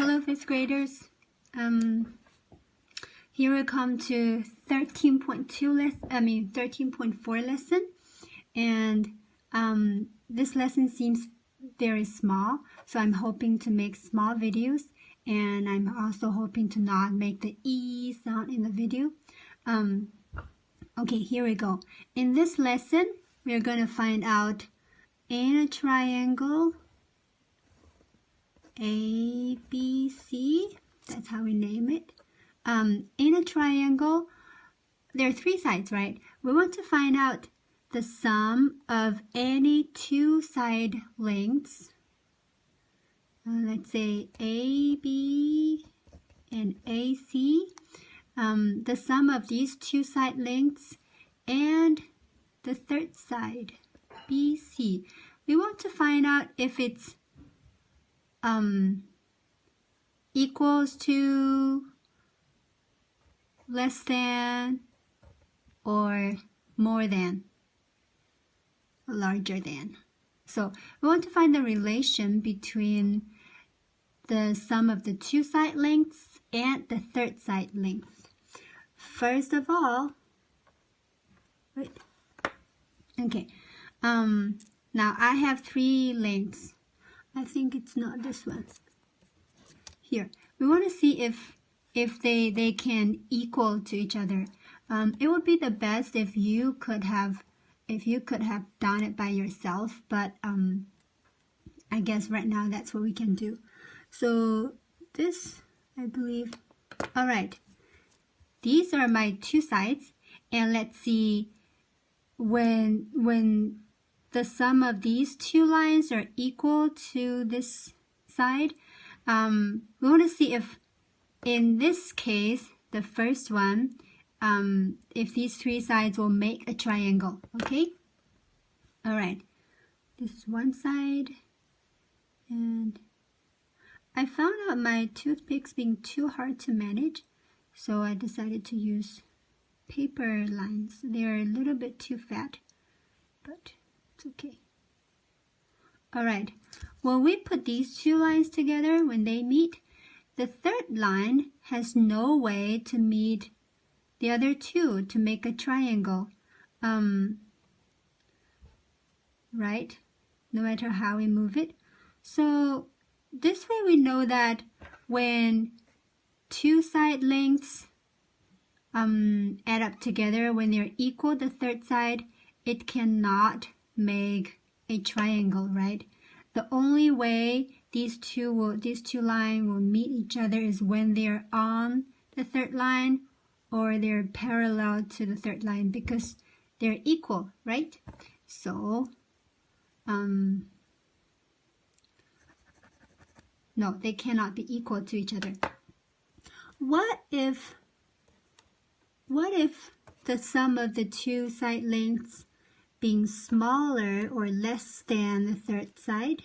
Hello, fifth graders. Here we come to 13.4 lesson, and this lesson seems very small, so I'm hoping to make small videos, and I'm also hoping to not make the E sound in the video. Okay, here we go. In this lesson, we're going to find out in a triangle ABC, that's how we name it. In a triangle, there are three sides, right? We want to find out the sum of any two side lengths. Let's say AB and AC. The sum of these two side lengths and the third side, BC. We want to find out if it's equals to, less than, or more than, larger than. So we want to find the relation between the sum of the two side lengths and the third side length. First of all, wait. Okay. Now I have three lengths. I think it's not this one. Here, we want to see if they can equal to each other. It would be the best if you could have done it by yourself, but I guess right now that's what we can do. So this, I believe, all right. These are my two sides, and let's see when the sum of these two lines are equal to this side. We want to see if, in this case, the first one, if these three sides will make a triangle, okay? All right, this is one side, and I found out my toothpicks being too hard to manage, so I decided to use paper lines. They're a little bit too fat, but it's okay. All right, when we put these two lines together, when they meet, the third line has no way to meet the other two to make a triangle, right? No matter how we move it. So this way we know that when two side lengths add up together, when they're equal, the third side, it cannot make a triangle, right? The only way these two lines will meet each other is when they're on the third line or they're parallel to the third line, because they're equal, right? So no, they cannot be equal to each other. What if the sum of the two side lengths being smaller or less than the third side?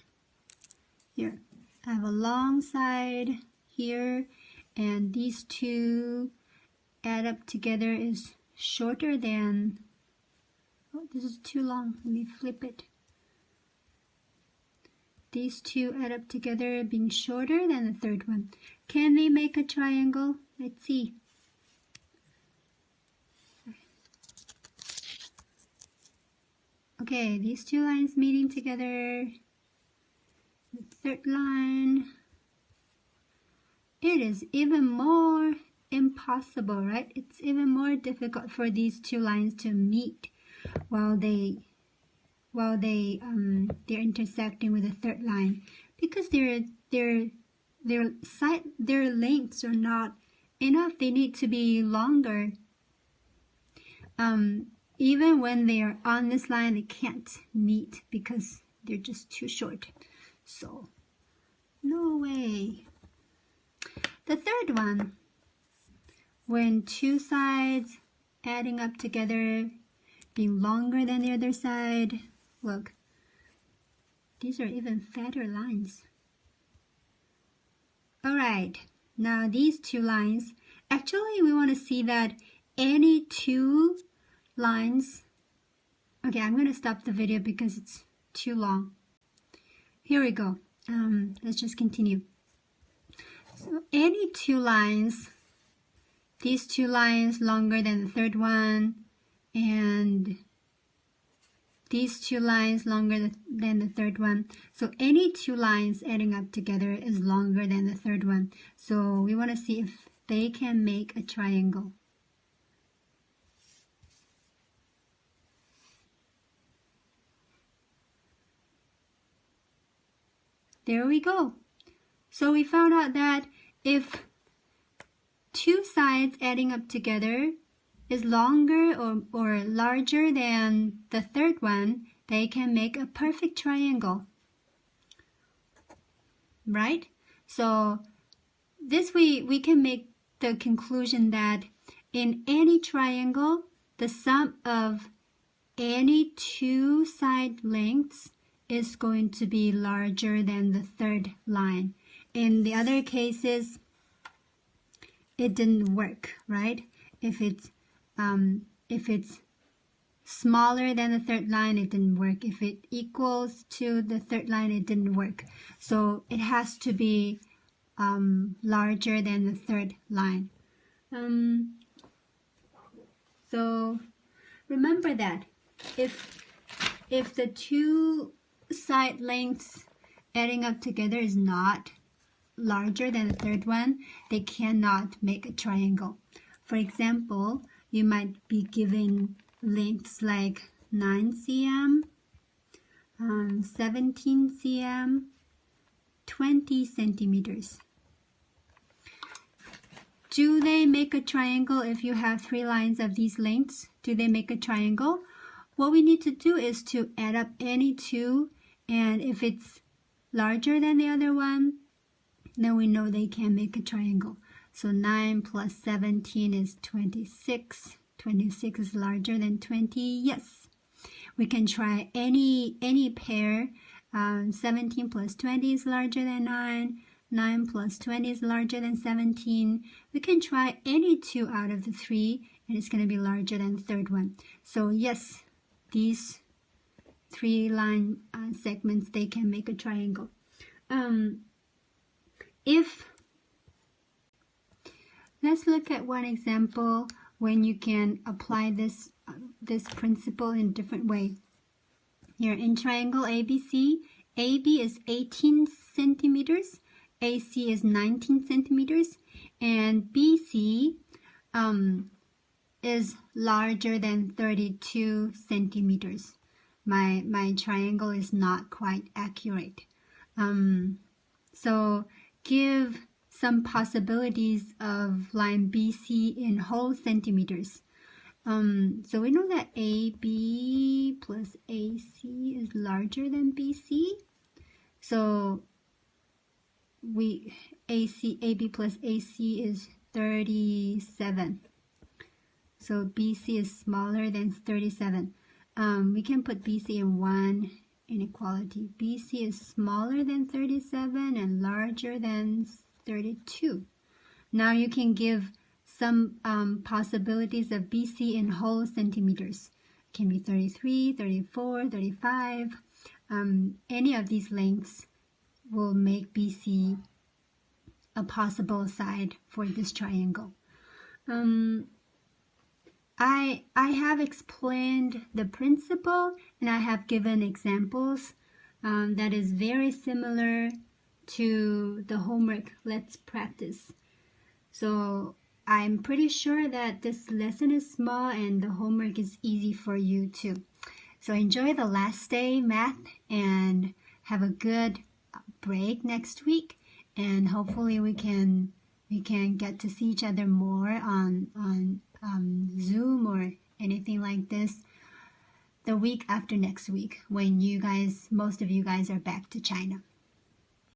Here, I have a long side here, and these two add up together is shorter than, oh, this is too long, let me flip it. These two add up together being shorter than the third one. Can they make a triangle? Let's see. Okay, these two lines meeting together. The third line. It is even more impossible, right? It's even more difficult for these two lines to meet while they're intersecting with the third line, because their lengths are not enough. They need to be longer. Even when they are on this line, they can't meet because they're just too short. So, no way. The third one, when two sides adding up together, being longer than the other side, look, these are even fatter lines. All right, now these two lines, actually we want to see that any two lines, okay, I'm going to stop the video because it's too long. Here we go. Let's just continue. So any two lines, these two lines longer than the third one, and these two lines longer than the third one. So any two lines adding up together is longer than the third one. So we want to see if they can make a triangle. There we go. So we found out that if two sides adding up together is longer or larger than the third one, they can make a perfect triangle. Right? So this way we can make the conclusion that in any triangle, the sum of any two side lengths is going to be larger than the third line. In the other cases, it didn't work, right? If it's smaller than the third line, it didn't work. If it equals to the third line, it didn't work. So it has to be larger than the third line. So remember that if the two side lengths adding up together is not larger than the third one, they cannot make a triangle. For example, you might be given lengths like 9 cm, 17 cm, 20 centimeters. Do they make a triangle if you have three lines of these lengths? Do they make a triangle? What we need to do is to add up any two, and if it's larger than the other one, then we know they can make a triangle. So 9 plus 17 is 26. 26 is larger than 20. Yes. We can try any pair. 17 plus 20 is larger than 9. 9 plus 20 is larger than 17. We can try any two out of the three, and it's going to be larger than the third one. So yes, these three line segments, they can make a triangle. Let's look at one example when you can apply this principle in a different way. Here in triangle ABC, AB is 18 centimeters, AC is 19 centimeters, and BC is larger than 32 centimeters. My triangle is not quite accurate. So give some possibilities of line BC in whole centimeters. So we know that AB plus AC is larger than BC. So AB plus AC is 37. So BC is smaller than 37. We can put BC in one inequality. BC is smaller than 37 and larger than 32. Now you can give some possibilities of BC in whole centimeters. It can be 33, 34, 35. Any of these lengths will make BC a possible side for this triangle. I have explained the principle, and I have given examples that is very similar to the homework Let's Practice. So I'm pretty sure that this lesson is small and the homework is easy for you too. So enjoy the last day math and have a good break next week, and hopefully we can get to see each other more on Zoom or anything like this the week after next week when most of you guys are back to China.